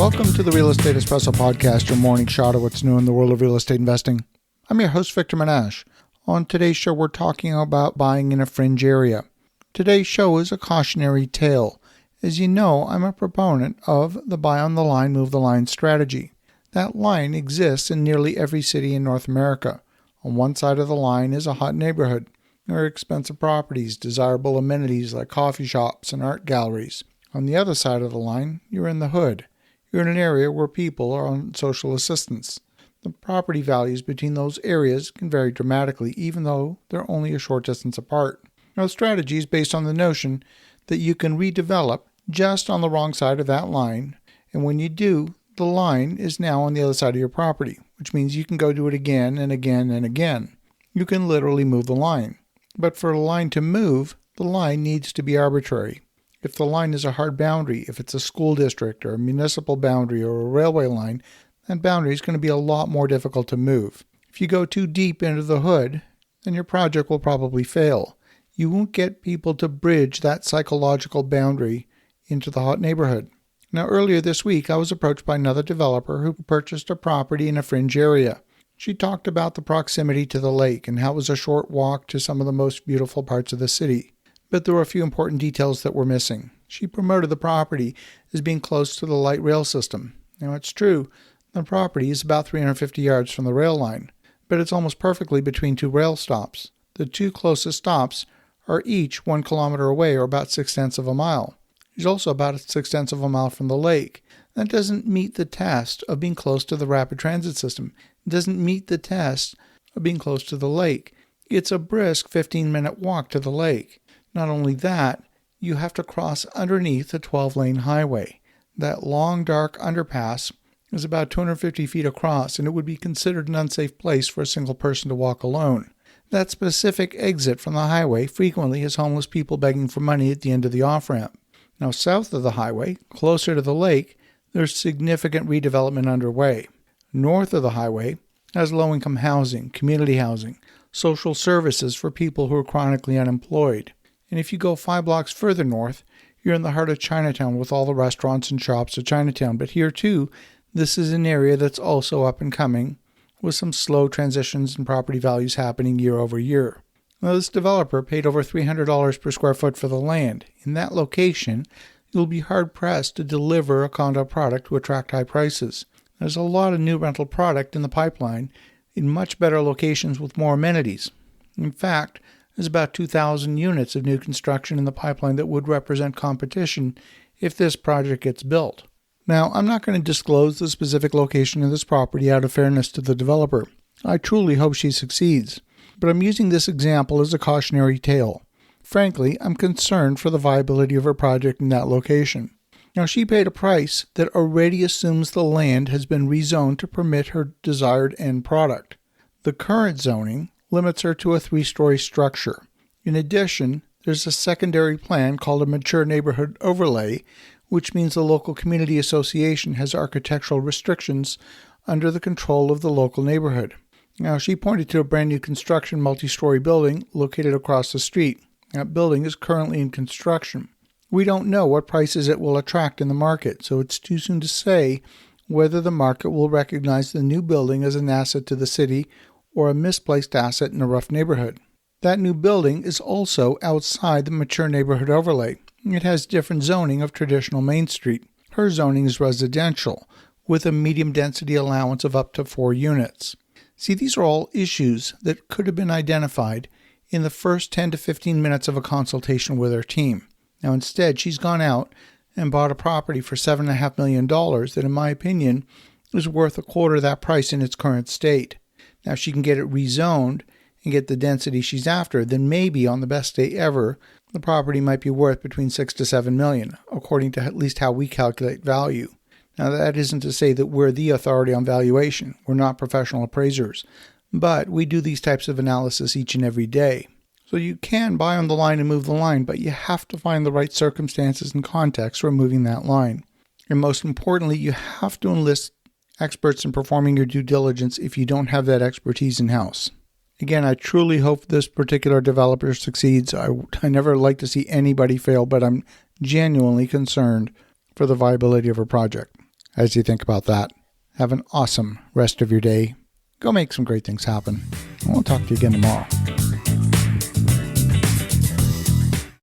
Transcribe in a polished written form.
Welcome to the Real Estate Espresso Podcast, your morning shot of what's new in the world of real estate investing. I'm your host, Victor Menashe. On today's show, we're talking about buying in a fringe area. Today's show is a cautionary tale. As you know, I'm a proponent of the buy on the line, move the line strategy. That line exists in nearly every city in North America. On one side of the line is a hot neighborhood. There are expensive properties, desirable amenities like coffee shops and art galleries. On the other side of the line, you're in the hood. You're in an area where people are on social assistance. The property values between those areas can vary dramatically, even though they're only a short distance apart. Now, the strategy is based on the notion that you can redevelop just on the wrong side of that line, and when you do, the line is now on the other side of your property, which means you can go do it again and again and again. You can literally move the line. But for a line to move, the line needs to be arbitrary. If the line is a hard boundary, if it's a school district or a municipal boundary or a railway line, that boundary is going to be a lot more difficult to move. If you go too deep into the hood, then your project will probably fail. You won't get people to bridge that psychological boundary into the hot neighborhood. Now, earlier this week, I was approached by another developer who purchased a property in a fringe area. She talked about the proximity to the lake and how it was a short walk to some of the most beautiful parts of the city. But there were a few important details that were missing. She promoted the property as being close to the light rail system. Now, it's true, the property is about 350 yards from the rail line, but it's almost perfectly between two rail stops. The two closest stops are each 1 kilometer away, or about 6/10 of a mile. She's also about 6/10 of a mile from the lake. That doesn't meet the test of being close to the rapid transit system. It doesn't meet the test of being close to the lake. It's a brisk 15-minute walk to the lake. Not only that, you have to cross underneath a 12-lane highway. That long, dark underpass is about 250 feet across, and it would be considered an unsafe place for a single person to walk alone. That specific exit from the highway frequently has homeless people begging for money at the end of the off-ramp. Now, south of the highway, closer to the lake, there's significant redevelopment underway. North of the highway has low-income housing, community housing, social services for people who are chronically unemployed. And if you go 5 blocks further north, you're in the heart of Chinatown with all the restaurants and shops of Chinatown. But here, too, this is an area that's also up and coming, with some slow transitions in property values happening year over year. Now, this developer paid over $300 per square foot for the land. In that location, you'll be hard-pressed to deliver a condo product to attract high prices. There's a lot of new rental product in the pipeline in much better locations with more amenities. In fact, there's about 2,000 units of new construction in the pipeline that would represent competition if this project gets built. Now, I'm not going to disclose the specific location of this property out of fairness to the developer. I truly hope she succeeds. But I'm using this example as a cautionary tale. Frankly, I'm concerned for the viability of her project in that location. Now, she paid a price that already assumes the land has been rezoned to permit her desired end product. The current zoning limits her to a 3-story structure. In addition, there's a secondary plan called a mature neighborhood overlay, which means the local community association has architectural restrictions under the control of the local neighborhood. Now, she pointed to a brand new construction multi-story building located across the street. That building is currently in construction. We don't know what prices it will attract in the market, so it's too soon to say whether the market will recognize the new building as an asset to the city or a misplaced asset in a rough neighborhood. That new building is also outside the mature neighborhood overlay. It has different zoning of traditional Main Street. Her zoning is residential, with a medium density allowance of up to 4 units. See, these are all issues that could have been identified in the first 10 to 15 minutes of a consultation with her team. Now, instead, she's gone out and bought a property for $7.5 million that, in my opinion, is worth a quarter of that price in its current state. Now, if she can get it rezoned and get the density she's after, then maybe on the best day ever, the property might be worth between $6 to $7 million, according to at least how we calculate value. Now, that isn't to say that we're the authority on valuation. We're not professional appraisers, but we do these types of analysis each and every day. So you can buy on the line and move the line, but you have to find the right circumstances and context for moving that line. And most importantly, you have to enlist experts in performing your due diligence if you don't have that expertise in-house. Again, I truly hope this particular developer succeeds. I never like to see anybody fail, but I'm genuinely concerned for the viability of her project. as you think about that. Have an awesome rest of your day. Go make some great things happen. And we'll talk to you again tomorrow.